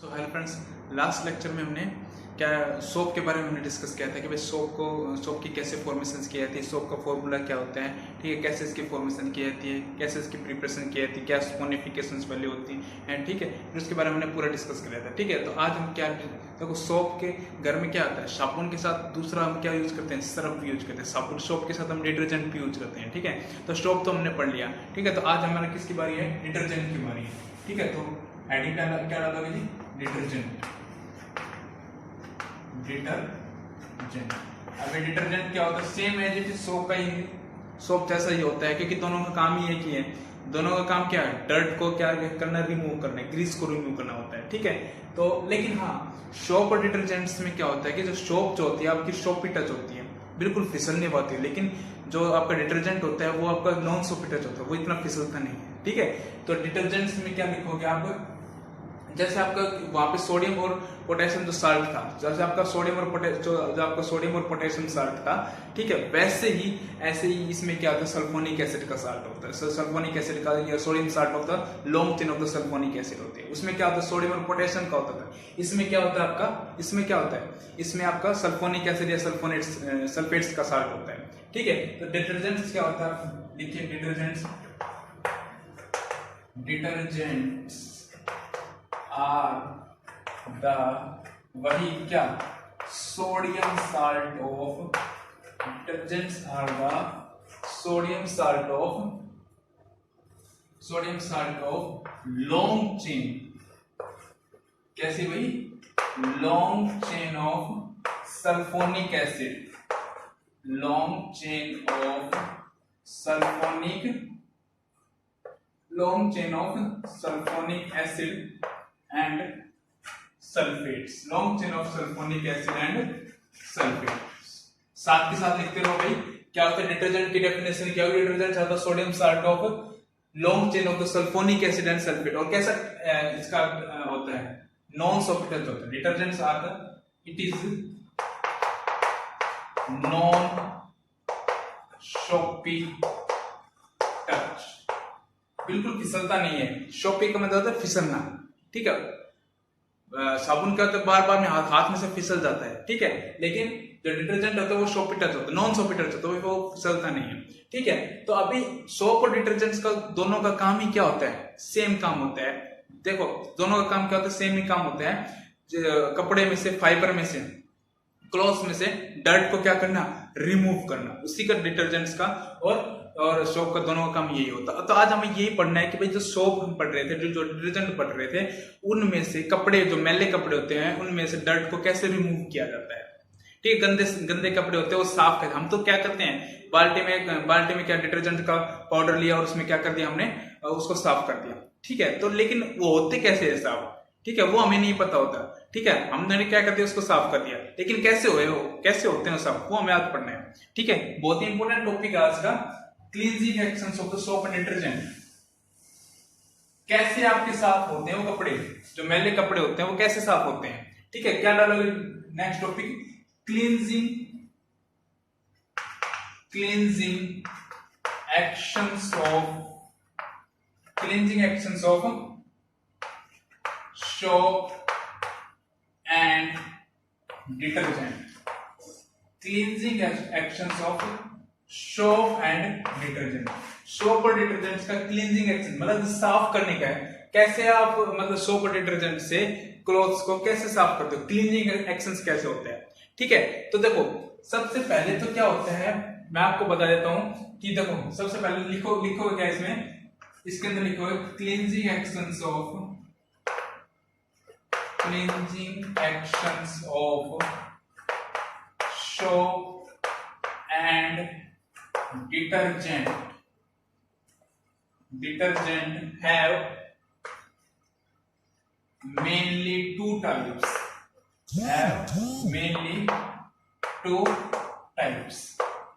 So hello friends, last lecture में हमने क्या सोप के बारे में हमने डिस्कस किया था कि भाई सोप की कैसे फॉर्मेशन की जाती है, सोप का फॉर्मूला क्या होता है, ठीक है, कैसे इसकी फॉर्मेशन की जाती है, कैसे इसकी प्रिपरेशन की जाती है, क्या स्पोनिफिकेशंस वाली होती हैं, ठीक है, फिर उसके बारे में हमने पूरा डिस्कस किया था। ठीक है, तो आज हम क्या देखो, सोप के घर में क्या आता है, साबुन के साथ दूसरा हम क्या यूज करते हैं, सर्फ यूज करते हैं। साबुन सोप के साथ हम डिटर्जेंट भी यूज करते हैं। ठीक है, तो सोप तो हमने पढ़ लिया। ठीक है, तो आज हमारा किसकी बारी है, डिटर्जेंट की बारी है। ठीक है, तो हेडिंग क्या डालोगे जी, डिटर्जेंट। डिटर्जेंट, अब ये डिटर्जेंट क्या होता है, same as it is soap का ही, सोप जैसा ही होता है, क्योंकि दोनों का काम ही एक ही है। दोनों का काम क्या है, डर्ट को क्या करना, रिमूव करना है, ग्रीस को रिमूव करना होता है। ठीक है, तो लेकिन हाँ, सोप और डिटर्जेंट्स में क्या होता है कि जो सोप जो होती है आपकी सोपी टच होती है, बिल्कुल फिसलने पाती है, लेकिन जो आपका डिटर्जेंट होता है वो आपका नॉन सोपी टच होता है, वो इतना फिसलता नहीं है। ठीक है, तो डिटर्जेंट्स में क्या लिखोगे आप, जैसे आपका वहां पे सोडियम और पोटेशियम जो साल्ट था, जैसे आपका सोडियम और जो आपका सोडियम और पोटेशियम साल्ट था, ठीक है, वैसे ही ऐसे ही इसमें क्या होता है, सल्फोनिक एसिड का साल्ट होता है। सल्फोनिक एसिड का या सोडियम साल्ट होता है, long chain of the sulphonic acid होती है। उसमें क्या होता है, सोडियम और पोटेशियम का होता है। इसमें क्या होता है आपका, इसमें क्या होता है, इसमें आपका सल्फोनिक एसिड या सल्फेट्स का साल्ट होता है। ठीक है, तो डिटर्जेंट्स क्या होता है, देखिए डिटर्जेंट्स आर द वही क्या, sodium salt of, detergents are the sodium salt of long chain, कैसे भाई, long chain of sulphonic acid, long chain of sulphonic acid and sulphates, long chain of sulphonic acid and sulphates. साथ के साथ लिखते रहो भाई, क्या होता है डिटर्जेंट की डेफिनेशन, क्या होगी, डिटर्जेंट होता है sodium salt of long chain of the sulphonic acid and sulphate. और कैसा इसका होता है, नॉन सोपिटल होता है। Detergents are the, it is non soapy touch, बिल्कुल फिसलता नहीं है। सोपी का मतलब होता है फिसलना। ठीक है, साबुन का तो बार बार में हाथ में से फिसल जाता है। ठीक है, लेकिन जो डिटर्जेंट होता है वो सोपी टच होता है, नॉन सोपी टच होता है, वो फिसलता नहीं है। ठीक है, तो अभी सोप और डिटर्जेंट्स का दोनों का काम ही क्या होता है, सेम काम होता है। देखो, दोनों का काम क्या होता है, सेम ही काम होता है। कपड़े में से, फाइबर में से, क्लॉथ में से डर्ट को क्या करना, रिमूव करना, उसी का डिटर्जेंट्स का और सोप का दोनों का काम यही होता है। तो आज हमें यही पढ़ना है कि भाई जो सोप हम पढ़ रहे थे, जो डिटर्जेंट पढ़ रहे थे, उनमें से कपड़े, जो मैले कपड़े होते हैं, उनमें से डर्ट को कैसे रिमूव किया जाता है। ठीक है, गंदे गंदे कपड़े होते हैं वो साफ करते हैं। हम तो क्या करते हैं, बाल्टी में क्या डिटर्जेंट का पाउडर लिया और उसमें क्या कर दिया हमने, उसको साफ कर दिया। ठीक है, तो लेकिन वो होते कैसे है साफ, ठीक है, वो हमें नहीं पता होता। ठीक है, हमने क्या कर दिया, उसको साफ कर दिया, लेकिन कैसे हुए हो, कैसे होते हैं साफ, वो हमें आज पढ़ना है। ठीक है, बहुत ही इंपॉर्टेंट टॉपिक है आज का, cleansing actions of the soap and detergent. कैसे आपके साफ होते हैं वो कपड़े, जो मैले कपड़े होते हैं वो कैसे साफ होते हैं। ठीक है, क्या डालोगे, next topic, cleansing actions of soap and detergent. Cleansing actions of soap and detergent. Soap और डिटर्जेंट का क्लींजिंग एक्शन मतलब साफ करने का है। कैसे आप मतलब सोप और डिटर्जेंट से क्लॉथ्स को कैसे साफ करते हो, क्लींजिंग एक्शंस कैसे होते हैं। ठीक है, तो देखो सबसे पहले तो क्या होता है, मैं आपको बता देता हूं कि देखो सबसे पहले लिखोगे क्या इसमें, इसके अंदर लिखोगे cleansing actions of soap and detergent have mainly two types.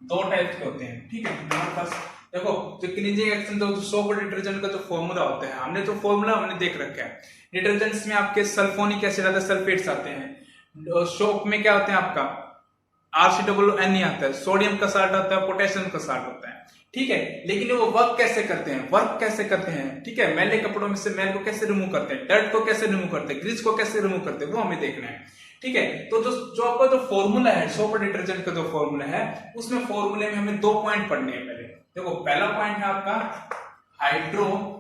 दो टाइप्स के होते हैं। ठीक है, हमारे पास देखो जो क्लींजिंग एक्शन, तो सोप और डिटर्जेंट का जो फॉर्मूला होता है, हमने जो फॉर्मूला हमने देख रखा है। डिटर्जेंट्स में आपके सल्फोनिक एसिड आते हैं, सल्फेट्स आते हैं। सोप में क्या होते हैं आपका, RCOO नहीं आता है, सोडियम का साल्ट आता है, पोटेशियम का साल्ट होता है, ठीक है। लेकिन वो वर्क कैसे करते हैं, ठीक है, मैले कपड़ों में से मैल को कैसे रिमूव करते हैं, डर्ट को कैसे रिमूव करते हैं, ग्रीस को कैसे रिमूव करते हैं, वो हमें देखना है, ठीक है। तो जो आपका जो फॉर्मूला है सोप डिटर्जेंट का, जो फॉर्मूला है उसमें फॉर्मूले में हमें 2 पॉइंट पढ़ने हैं। पहले देखो, पहला पॉइंट है आपका हाइड्रोफोबिक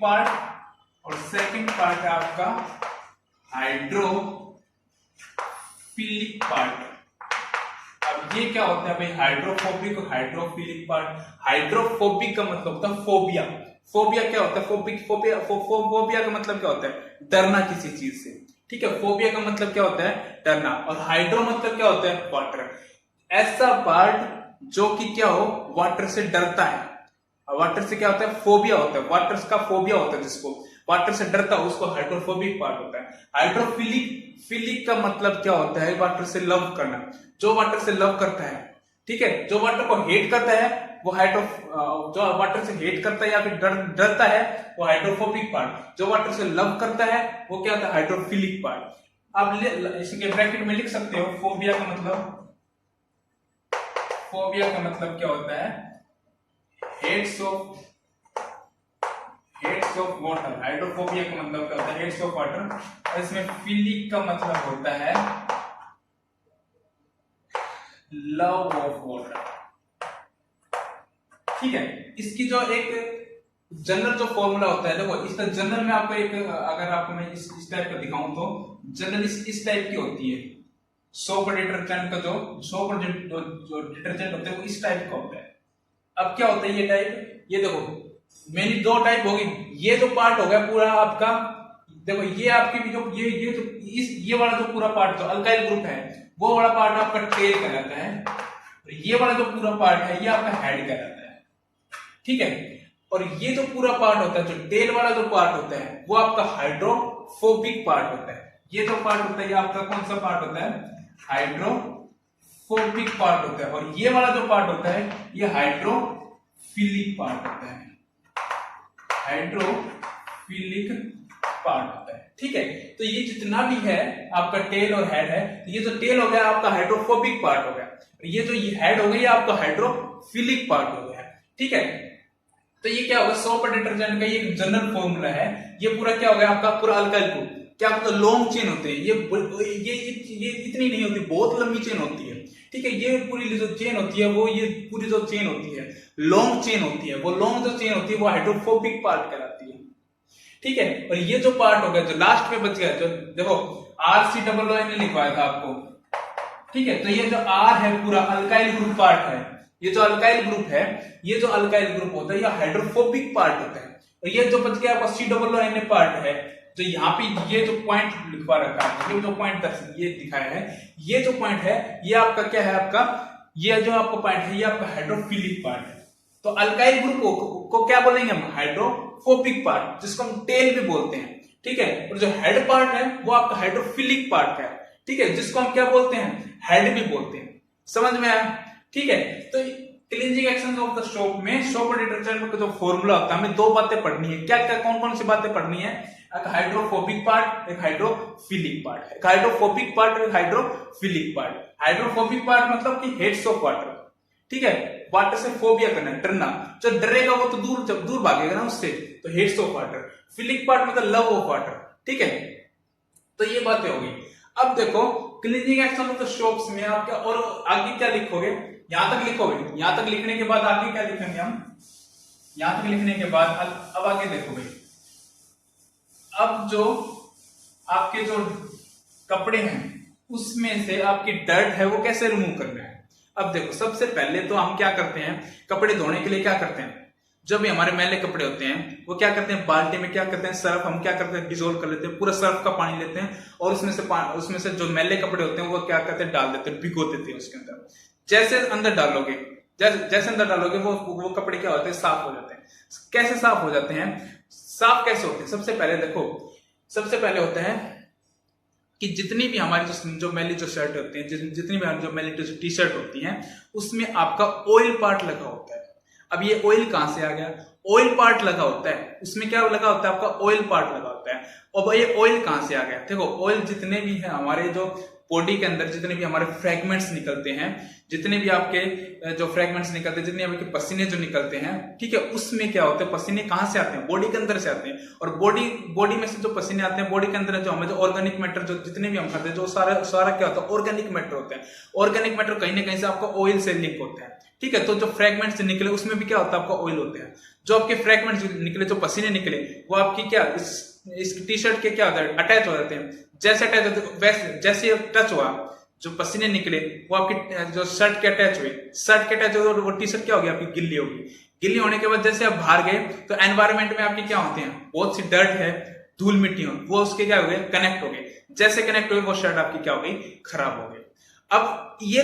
पार्ट, और सेकंड पार्ट है आपका हाइड्रोफिलिक पार्ट। अब ये क्या होता है भाई, हाइड्रोफोबिक और हाइड्रोफिलिक पार्ट। हाइड्रोफोबिक का मतलब होता है फोबिया। फोबिया क्या होता है, फोबिया का मतलब क्या होता है, डरना किसी चीज से, ठीक है। फोबिया का मतलब क्या होता है, डरना। और हाइड्रो मतलब क्या होता है, वाटर। ऐसा पार्ट जो कि क्या हो, वाटर से डरता है। वाटर से क्या होता है, फोबिया होता है, वाटर का फोबिया होता है, जिसको वाटर से डरता है उसको हाइड्रोफोबिक पार्ट होता है। हाइड्रोफिलिक का मतलब क्या होता है, वाटर से लव करना। जो वाटर से लव करता है, ठीक है, जो वाटर को हेट करता है वो जो वाटर से हेट करता है या फिर डरता है वो हाइड्रोफोबिक पार्ट। जो वाटर से लव करता है वो क्या होता है, हाइड्रोफिलिक पार्ट। आप इसके ब्रैकेट में लिख सकते हो, फोबिया का मतलब क्या होता है, हेट्स ऑफ वाटर। हाइड्रोफोबिया का मतलब क्या होता है, हेट्स ऑफ वाटर। और इसमें फिलिक का मतलब होता है लव ऑफ वाटर, ठीक है। इसकी जो एक जनरल जो फॉर्मूला होता है, देखो इसका जनरल में आपको एक, अगर आपको मैं इस टाइप का दिखाऊं तो जनरल इस टाइप की होती है। सोप डिटर्जेंट का जो डिटर्जेंट होता है वो इस टाइप का होता है। अब क्या होता है ये टाइप, ये देखो मेरी 2 टाइप होगी। ये जो पार्ट हो गया पूरा आपका, देखो ये आपकी भी जो ये वाला जो पूरा पार्ट जो अल्काइल ग्रुप है वो वाला पार्ट आपका टेल कहलाता है, और ये वाला जो पूरा पार्ट है ये आपका हेड कहलाता है, ठीक है। और ये जो पूरा पार्ट होता है, जो टेल वाला जो पार्ट होता है वो आपका हाइड्रोफोबिक पार्ट होता है। ये जो पार्ट होता है ये आपका कौन सा पार्ट होता है, हाइड्रोफोबिक पार्ट होता है। और ये वाला जो पार्ट होता है ये हाइड्रोफिलिक पार्ट होता है, हाइड्रोफिलिक पार्ट होता है, ठीक है। तो ये जितना भी है आपका टेल और हेड है, तो ये जो टेल हो गया आपका हाइड्रोफोबिक पार्ट हो गया, ये जो ये हेड हो गया ये आपका हाइड्रोफिलिक पार्ट हो गया, ठीक है। तो ये क्या होगा, सोप डिटर्जेंट का ये जनरल फॉर्मूला है। ये पूरा क्या हो गया आपका पूरा अल्काइल ग्रुप, क्या मतलब लॉन्ग चेन होते हैं, ये इतनी नहीं होती, बहुत लंबी चेन होती है, ठीक है। ये पूरी जो चेन होती है वो, ये पूरी जो चेन होती है लॉन्ग चेन होती है, वो लॉन्ग जो चेन होती है वो हाइड्रोफोबिक पार्ट कहलाती है, ठीक है। और ये जो पार्ट हो गया जो लास्ट में बच गया, जो देखो RCOO ने लिखवाया था आपको, ठीक है। तो ये जो R है पूरा अल्काइल ग्रुप पार्ट है, ये जो अल्काइल ग्रुप है, ये जो अल्काइल ग्रुप होता है ये हाइड्रोफोबिक पार्ट होता है। और ये जो बच गया आपका COO पार्ट है, जो यहाँ पे ये जो पॉइंट लिखवा रखा है, ये जो पॉइंट ये दिखाया है, ये जो पॉइंट है ये आपका क्या है, आपका ये जो आपका पॉइंट है ये आपका हाइड्रोफिलिक पार्ट है। तो अल्काइल ग्रुप को क्या बोलेंगे हम, हाइड्रोफोबिक पार्ट, जिसको हम टेल भी बोलते हैं, ठीक है। और जो हेड पार्ट है वो आपका हाइड्रोफिलिक पार्ट का है, ठीक है, जिसको हम क्या बोलते हैं, हेड भी बोलते हैं। समझ में आया, ठीक है। तो cleansing action of the soap में सोप डिटर्जेंट का जो फॉर्मूला होता है, हमें 2 बातें पढ़नी है। क्या क्या कौन कौन सी बातें पढ़नी है, एक हाइड्रोफोबिक पार्ट, एक हाइड्रोफिलिक पार्ट। एक हाइड्रोफोबिक पार्ट, एक हाइड्रोफिलिक पार्ट। हाइड्रोफोबिक पार्ट मतलब कि हेड्स ऑफ वाटर, ठीक है, वाटर से फोबिया करना, डरना, जो डरेगा वो तो दूर भागेगा ना उससे, तो heads of water. Philic part मतलब लव ऑफ वाटर, ठीक है। तो ये बातें होगी। अब देखो cleaning action of the soaps में आप क्या और आगे क्या लिखोगे, यहां तक लिखोगे, यहां तक लिखने के बाद आगे क्या लिखेंगे हम, यहां तक लिखने के बाद अब आगे देखो भाई, अब जो आपके जो कपड़े हैं उसमें से आपकी डर्ट है वो कैसे रिमूव करना है। अब देखो सबसे पहले तो हम क्या करते हैं, कपड़े धोने के लिए क्या करते हैं, जब भी हमारे मैले कपड़े होते हैं वो क्या करते हैं, बाल्टी में क्या करते हैं, सर्फ हम क्या करते हैं, डिजोल्व कर लेते हैं, पूरा सर्फ का पानी लेते हैं और उसमें से जो मैले कपड़े होते हैं वो क्या करते हैं, डाल देते हैं, भिगो देते हैं उसके अंदर। जैसे अंदर डालोगे, जैसे अंदर डालोगे वो कपड़े क्या होते हैं, साफ हो जाते हैं। कैसे साफ हो जाते हैं, साफ कैसे होते हैं, सबसे पहले देखो, सबसे पहले होता है कि जितनी भी हमारी जो मैली जो शर्ट होती है, जितनी भी जो मैली जो टी शर्ट होती है उसमें आपका ऑयल पार्ट लगा होता है। अब ये ऑयल कहां से आ गया? ऑयल पार्ट लगा होता है, उसमें क्या लगा होता है? आपका ऑयल पार्ट लगा होता है। अब ये ऑयल कहां से आ गया? देखो ऑयल जितने भी है हमारे जो बॉडी के अंदर, जितने भी हमारे फ्रेगमेंट्स निकलते हैं, जितने भी आपके जो फ्रेगमेंट्स निकलते हैं, जितने आपके पसीने जो निकलते हैं, ठीक है, उसमें क्या होता है? पसीने कहां से आते हैं? बॉडी के अंदर से आते हैं। और बॉडी में से जो पसीने आते हैं, बॉडी के अंदर जो हमें जो ऑर्गेनिक मैटर जो जितने भी हम खाते हैं, जो सारा क्या होता है? ऑर्गेनिक मैटर होता है। ऑर्गेनिक मैटर कहीं ना कहीं से आपका ऑयल से लिंक होता है, ठीक है। तो जो फ्रेगमेंट्स निकले उसमें भी क्या होता है? आपका ऑयल होता है। जो आपके फ्रेगमेंट्स निकले, जो पसीने निकले, वो आपकी क्या इस टी शर्ट के क्या होता है? अटैच हो जाते हैं। जैसे अटैच होते हैं वैसे, जैसे टच हुआ, जो पसीने निकले वो आपकी जो शर्ट के अटैच हुए, शर्ट के अटैच हुए, वो टी शर्ट क्या हो गया? आपकी गिल्ली होगी। गिल्ली होने के बाद जैसे आप बाहर गए तो एनवायरमेंट में आपके क्या होते हैं? बहुत सी डर्ट है, धूल मिट्टी हो, वो उसके क्या हो गए? कनेक्ट हो गए। जैसे कनेक्ट हो गए वो शर्ट आपकी क्या हो गई? खराब हो गई। अब ये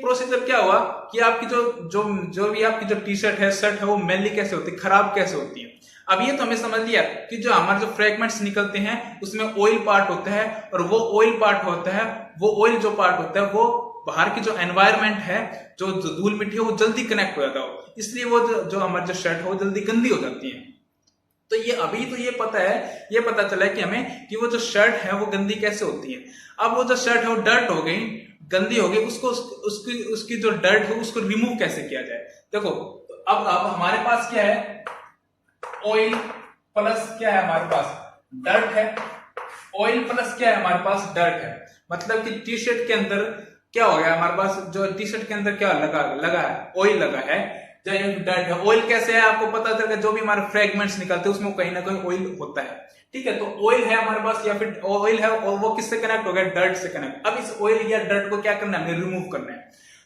प्रोसीजर क्या हुआ कि आपकी जो भी आपकी जो टी शर्ट है, शर्ट है, वो मैली कैसे होती है? खराब कैसे होती है? अब ये तो हमें समझ लिया कि जो हमारे जो फ्रेगमेंट्स निकलते हैं उसमें ऑयल पार्ट होता है, और वो ऑयल पार्ट होता है, वो ऑयल जो पार्ट होता है वो बाहर की जो एनवायरमेंट है, जो धूल मिट्टी है, वो जल्दी कनेक्ट हो जाता है, इसलिए वो जो हमारी जो शर्ट है वो जल्दी गंदी हो जाती है। तो ये अभी तो ये पता चला है कि हमें कि वो जो शर्ट है वो गंदी कैसे होती है। अब वो जो शर्ट है वो डर्ट हो गई, गंदी हो गई, उसकी जो डर्ट है उसको रिमूव कैसे किया जाए? देखो तो अब हमारे पास क्या है? ऑयल प्लस क्या है हमारे पास? डर्ट है। ऑयल प्लस क्या है हमारे पास? डर्ट है। मतलब कि टी शर्ट के अंदर क्या हो गया हमारे पास? जो टी शर्ट के अंदर क्या लगा है? ऑयल लगा है। जो डर्ट है, ऑयल कैसे है? आपको पता चलेगा जो भी हमारे फ्रेगमेंट्स निकलते हैं उसमें कहीं ना कहीं ऑयल होता है, ठीक है। तो ऑयल है हमारे पास, या फिर ऑयल है और वो किससे कनेक्ट हो गया? डर्ट से कनेक्ट। अब इस ऑयल या डर्ट को क्या करना है? हमें रिमूव करना है।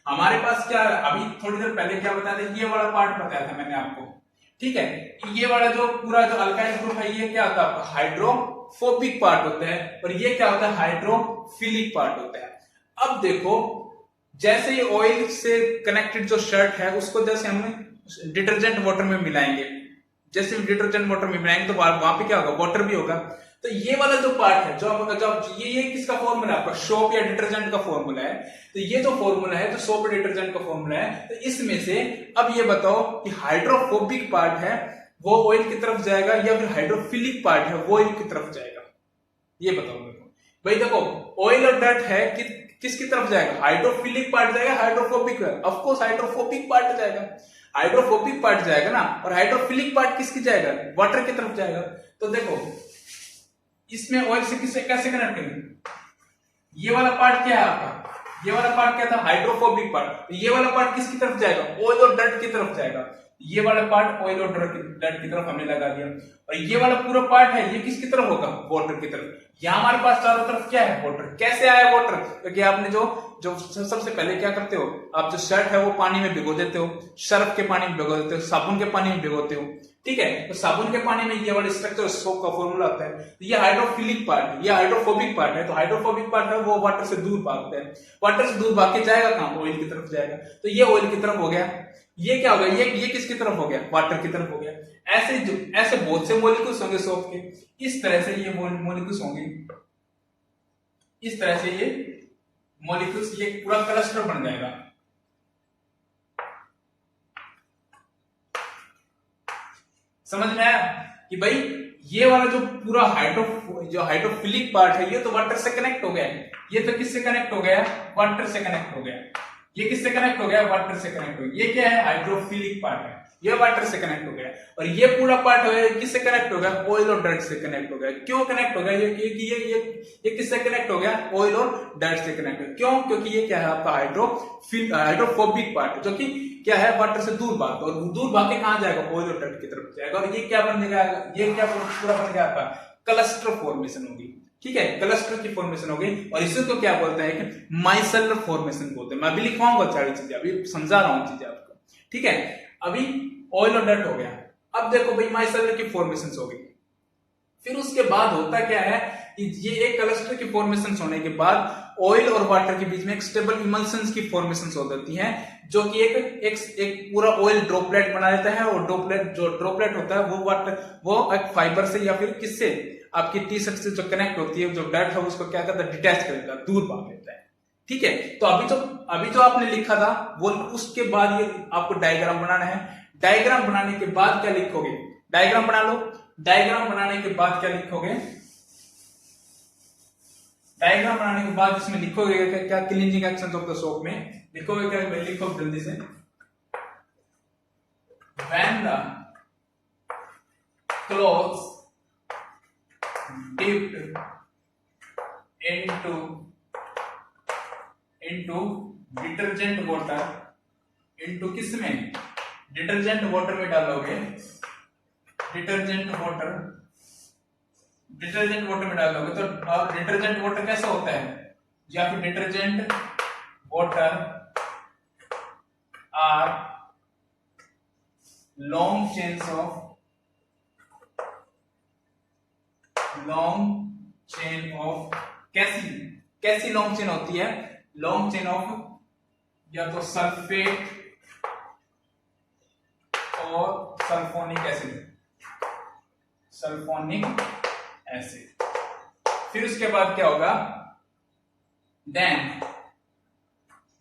हमारे पास क्या, अभी थोड़ी देर पहले क्या बताया था? ये वाला पार्ट बताया था मैंने आपको, ठीक है। ये वाला जो पूरा जो अल्काइल ग्रुप है, ये क्या होता है? आपका हाइड्रोफोबिक पार्ट होता है, और ये क्या होता है? हाइड्रोफिलिक पार्ट होता है। अब देखो, जैसे ये ऑयल से कनेक्टेड जो शर्ट है उसको जैसे हम डिटर्जेंट वाटर में मिलाएंगे, जैसे डिटर्जेंट वाटर में मिलाएंगे तो वहां पे क्या होगा? वाटर भी होगा। तो ये वाला जो पार्ट है, जो ये किसका फॉर्मूला है? आपका सोप या डिटर्जेंट का फॉर्मूला है। तो ये जो फॉर्मूला है, जो सोप डिटर्जेंट का फॉर्मूला है, तो इसमें से अब ये बताओ कि हाइड्रोफोबिक पार्ट है वो ऑयल की तरफ जाएगा, या फिर हाइड्रोफिलिक पार्ट है वो ऑयल की तरफ जाएगा? ये बताओ मेरे को भाई। देखो ऑयल और डर्ट है कि किसकी तरफ जाएगा? हाइड्रोफिलिक पार्ट जाएगा, hydrophobic? Of course hydrophobic part जाएगा। हाइड्रोफोबिक पार्ट जाएगा ना, और हाइड्रोफिलिक पार्ट किसकी जाएगा? वाटर की तरफ जाएगा। तो देखो इसमें ऑयल से किससे कैसे कनेक्ट करेंगे? ये वाला पार्ट क्या है आपका? ये वाला पार्ट क्या था? Hydrophobic part. ये वाला पार्ट किसकी तरफ जाएगा? ऑयल और डर्ट की तरफ जाएगा। ये वाला पार्ट ऑयल और डर्ट की तरफ हमने लगा दिया, और ये वाला पूरा पार्ट है ये किसकी तरफ होगा? वाटर की तरफ। यहाँ हमारे पास चारों तरफ क्या है? वाटर। कैसे आया वाटर? क्योंकि आपने जो सबसे पहले क्या करते हो, आप जो शर्ट है वो पानी में भिगो देते हो, सर्फ के पानी में भिगो देते हो, साबुन के पानी में भिगोते हो, ठीक है। तो साबुन के पानी में ये वाला स्ट्रक्चर सोप का फॉर्मूला आता है। तो ये हाइड्रोफिलिक पार्ट, ये हाइड्रोफोबिक पार्ट है। तो हाइड्रोफोबिक पार्ट है वो वाटर से दूर भागता है। वाटर से दूर भाग के जाएगा कहां? ऑयल की तरफ जाएगा। तो ये ऑयल की तरफ हो गया। ये क्या हो गया? ये किसकी तरफ हो गया? वाटर की तरफ हो गया। ऐसे बहुत से मॉलिक्यूल्स होंगे सोप के। इस तरह से ये मॉलिक्यूल्स होंगे, इस तरह से ये मॉलिक्यूल्स, ये पूरा क्लस्टर बन जाएगा। समझ में आया कि भाई ये वाला जो पूरा हाइड्रोफिलिक पार्ट है ये तो वाटर से कनेक्ट हो गया है। ये तो किससे कनेक्ट हो गया? वाटर से कनेक्ट हो गया। ये किससे कनेक्ट हो गया? वाटर से कनेक्ट हो गया। ये क्या है? हाइड्रोफिलिक पार्ट है, ये वाटर से कनेक्ट हो गया। और ये पूरा पार्ट हो गया किससे कनेक्ट हो गया? ऑयल और डर्ट से कनेक्ट हो गया। क्यों कनेक्ट हो गया? ये किससे कनेक्ट हो गया? ऑयल और डर्ट से कनेक्ट हो गया। क्यों? क्योंकि ये क्या है आपका? हाइड्रोफोबिक पार्ट है, जो कि क्या है? वाटर से दूर भागता है, और दूर भाग के कहां जाएगा? ऑयल और डर्ट की तरफ जाएगा। और ये क्या बन जाएगा? ये क्या पूरा बन गया आपका? क्लस्टर फॉर्मेशन होगी, ठीक है। क्लस्टर की फॉर्मेशन हो गई, और इसी को क्या बोलते हैं कि माइसेलर फॉर्मेशन बोलते हैं। मैं अभी लिखवाऊंगा सारी चीजें, अभी समझा रहा हूं चीजें आपको, ठीक है। अभी ऑयल और डर्ट हो गया। अब देखो भाई माइसेलर की फॉर्मेशन हो गई। फिर उसके बाद होता क्या है कि ये एक क्लस्टर की फॉर्मेशन होने के बाद ऑयल और वाटर के बीच में एक स्टेबल इमल्शंस की फॉर्मेशन हो जाती है, जो कि एक पूरा ऑयल ड्रॉपलेट बना देता है। और ड्रॉपलेट होता है वो एक फाइबर से या फिर किससे? आपकी टी शर्ट से जो कनेक्ट होती है, जो डर्ट है उसको क्या करता है? डिटैच कर देता है, दूर भाग लेता है, ठीक है। तो अभी जो आपने लिखा था वो, उसके बाद ये आपको डायग्राम बनाना है। डायग्राम बनाने के बाद क्या लिखोगे, डायग्राम बना लो। डायग्राम बनाने के बाद क्या लिखोगे, डायग्राम बनाने के बाद इसमें लिखोगे क्या, cleansing action of the soap में लिखोगे क्या, लिखो जल्दी से। When the clothes dipped into detergent water, into किस में, डिटर्जेंट वाटर में डालोगे, डिटर्जेंट वाटर में डालोगे तो डिटर्जेंट वाटर कैसा होता है, या फिर detergent water are long chains of कैसी लॉन्ग चेन होती है, लॉन्ग चेन ऑफ या तो सल्फेट और सल्फोनिक एसिड। फिर उसके बाद क्या होगा, देन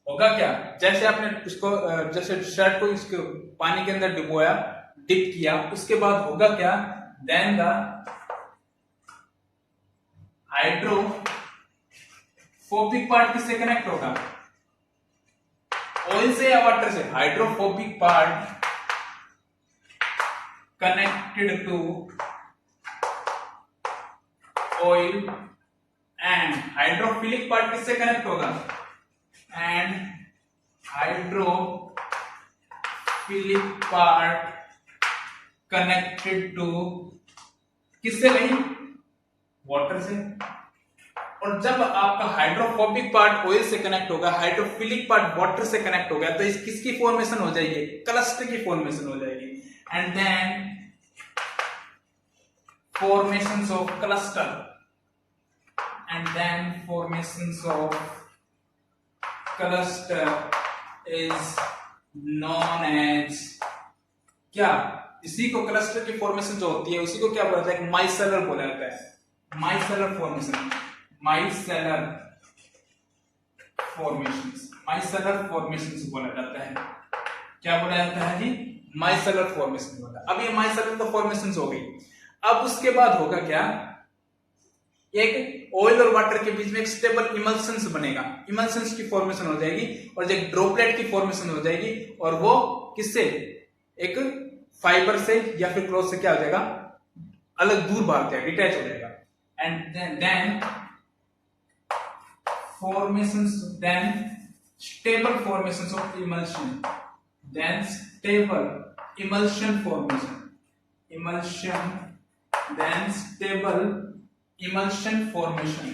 होगा क्या, जैसे आपने उसको, जैसे शर्ट को इसके पानी के अंदर डुबोया, डिप किया, उसके बाद होगा क्या, देन द हाइड्रोफोबिक पार्ट किससे कनेक्ट होगा, ऑयल से या वाटर से, hydrophobic part connected to oil, and hydrophilic part किससे कनेक्ट होगा, and hydrophilic part connected to किससे भाई, वाटर से। और जब आपका हाइड्रोफोबिक पार्ट ऑयल से कनेक्ट होगा, हाइड्रोफिलिक पार्ट वाटर से कनेक्ट हो गया, तो इस किसकी फॉर्मेशन हो जाएगी, क्लस्टर की फॉर्मेशन हो जाएगी। And then formations of cluster, and then formations of cluster is known as क्या, इसी को क्लस्टर की फॉर्मेशन जो होती है उसी को क्या बोला जाता है, माइसेलर बोला जाता है, माइसेलर फॉर्मेशन, माइसेलर फॉर्मेशंस बोला जाता है। क्या बोला जाता है जी, माइसेलर फॉर्मेशन बोला। अब ये माइसेलर तो फॉर्मेशंस हो गई। अब उसके बाद होगा क्या, एक ऑयल और वाटर के बीच में एक स्टेबल इमल्शंस बनेगा, इमल्शंस की फॉर्मेशन हो जाएगी, और एक ड्रॉपलेट की फॉर्मेशन हो जाएगी, और वो किससे, एक फाइबर से या फिर क्लॉथ से क्या हो जाएगा, अलग दूर भाग जाएगा, डिटैच हो जाएगा। And then formations, then stable formations of emulsion, then stable emulsion formation, then stable emulsion formation,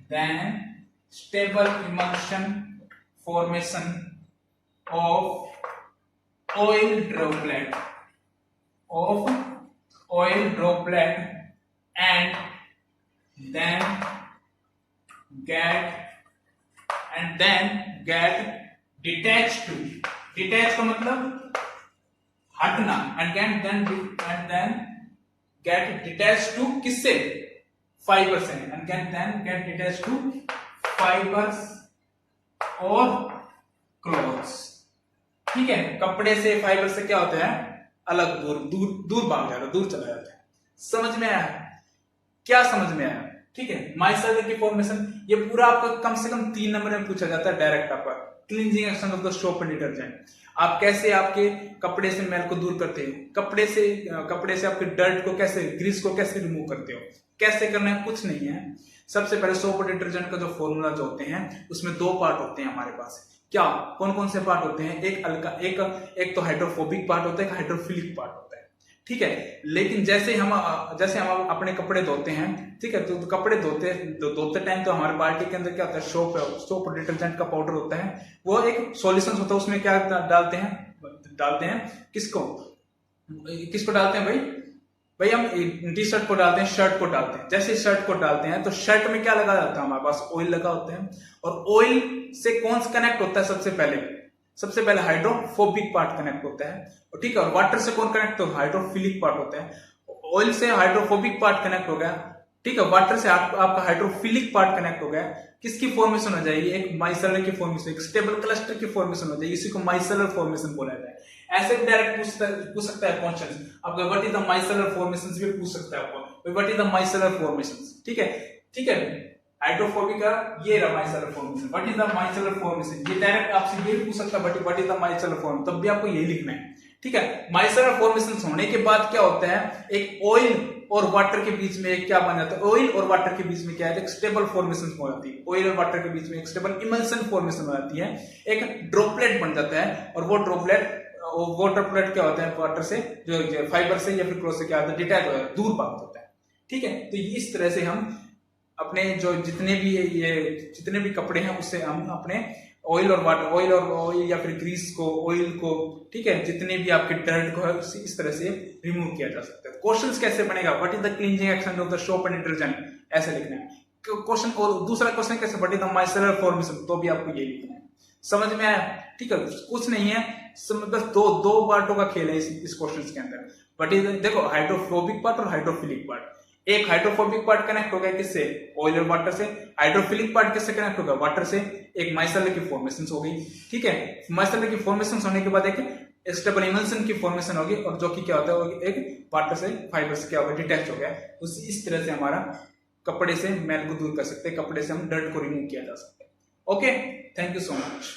then stable emulsion formation of oil droplet, and then get detached to, detached का मतलब हटना, and then get detached to किससे, fibre से, and then get detached to fibers और clothes. ठीक है, कपड़े से, फाइबर से क्या होता है, अलग दूर भाग जाता है, दूर चला जाता है। समझ में आया, क्या समझ में आया, ठीक है। माइसेलर की फॉर्मेशन, ये पूरा आपका कम से कम 3 नंबर में पूछा जाता है डायरेक्ट आपका, cleansing action of the soap and detergent. आप कैसे आपके कपड़े से मैल को दूर करते हो, कपड़े से आपके डर्ट को कैसे, ग्रीस को कैसे रिमूव करते हो, कैसे करना है, कुछ नहीं है। सबसे पहले सोप और डिटर्जेंट का जो फॉर्मूला जो होते हैं उसमें 2 पार्ट होते हैं हमारे पास। क्या, कौन कौन से पार्ट होते हैं, एक तो हाइड्रोफोबिक पार्ट होता है, एक हाइड्रोफिलिक पार्ट होता है, ठीक है। लेकिन जैसे हम अपने कपड़े धोते हैं, ठीक है, तो कपड़े धोते टाइम तो हमारे बाल्टी के अंदर क्या होता है, सोप और डिटर्जेंट का पाउडर होता है, वो एक सॉल्यूशन होता है, उसमें क्या डालते हैं किसको डालते हैं भाई हम टी शर्ट को डालते हैं, शर्ट को डालते हैं। जैसे शर्ट को डालते हैं तो शर्ट में क्या लगा जाता है, हमारे पास ऑयल लगा होता है, और ऑयल से कौन सा कनेक्ट होता है, सबसे पहले हाइड्रोफोबिक पार्ट कनेक्ट होता है, और ठीक है, और वाटर से कौन कनेक्ट होता है, हाइड्रोफिलिक पार्ट होता है। ऑयल से हाइड्रोफोबिक पार्ट कनेक्ट हो गया, ठीक है, वाटर से आपका हाइड्रोफिलिक पार्ट कनेक्ट हो गया, किसकी फॉर्मेशन हो जाएगी, एक माइसेलर की फॉर्मेशन, एक स्टेबल क्लस्टर की फॉर्मेशन हो जाएगी, इसी को माइसेलर फॉर्मेशन बोला जाता है। ऐसे डायरेक्ट पूछ सकता है क्वेश्चन आपका, what is the micellar formation भी पूछ सकता है आपको, what is the micellar formation. ठीक है, ठीक है, हाइड्रोफोबिक का ये रहा micellar formation, what is the micellar formation, ये डायरेक्ट आपसे ये पूछ सकता है what is the micellar formation, तब भी आपको यही लिखना है। ठीक है, माइसेलर फॉर्मेशन होने के बाद क्या होता है, एक ऑयल और वाटर के बीच में एक क्या बन जाता है, ऑयल और वाटर के बीच में क्या है, एक स्टेबल फॉर्मेशन हो जाती है, ऑयल और वाटर के बीच में एक स्टेबल इमल्सन फॉर्मेशन हो जाती है, एक ड्रॉपलेट बन जाता है, और वो ड्रॉपलेट क्या होता है, वाटर से जो फाइबर से या फिर क्लोथ से क्या होता है, डिटैच हो जाता है, दूर भाग होता है। ठीक है, तो इस तरह से हम अपने जो जितने भी कपड़े हैं उससे हम अपने ऑयल और वाटर, ऑयल या फिर ग्रीस को, ऑयल को, ठीक है, जितने भी आपके डर्ट को है इस तरह से रिमूव किया जा सकता है। क्वेश्चंस कैसे बनेगा, what is the cleansing action of the soap and detergent, ऐसे लिखना है क्वेश्चन। और दूसरा क्वेश्चन कैसे, what is the micellar formation, तो भी आपको ये लिखना है। समझ में आया? ठीक है, कुछ नहीं है, बस दो पार्टों का खेल है इस क्वेश्चन के अंदर। बट देखो, हाइड्रोफोबिक पार्ट और हाइड्रोफिलिक पार्ट, एक हाइड्रोफोबिक पार्ट कनेक्ट हो गया किससे, ऑयल और वाटर से, हाइड्रोफिलिक पार्ट किससे कनेक्ट होगा, वाटर से, एक माइसेलर की फॉर्मेशन हो गई। ठीक है, माइसेलर की फॉर्मेशन होने के बाद एक स्टेबल इमल्सन की फॉर्मेशन होगी, और जो कि क्या होता है, एक वाटर से, फाइबर से क्या होगा, डिटैच हो गया। इस तरह से हमारा कपड़े से मैल को दूर कर सकते हैं, कपड़े से हम डर्ट को रिमूव किया जा सकता है। Okay, thank you so much.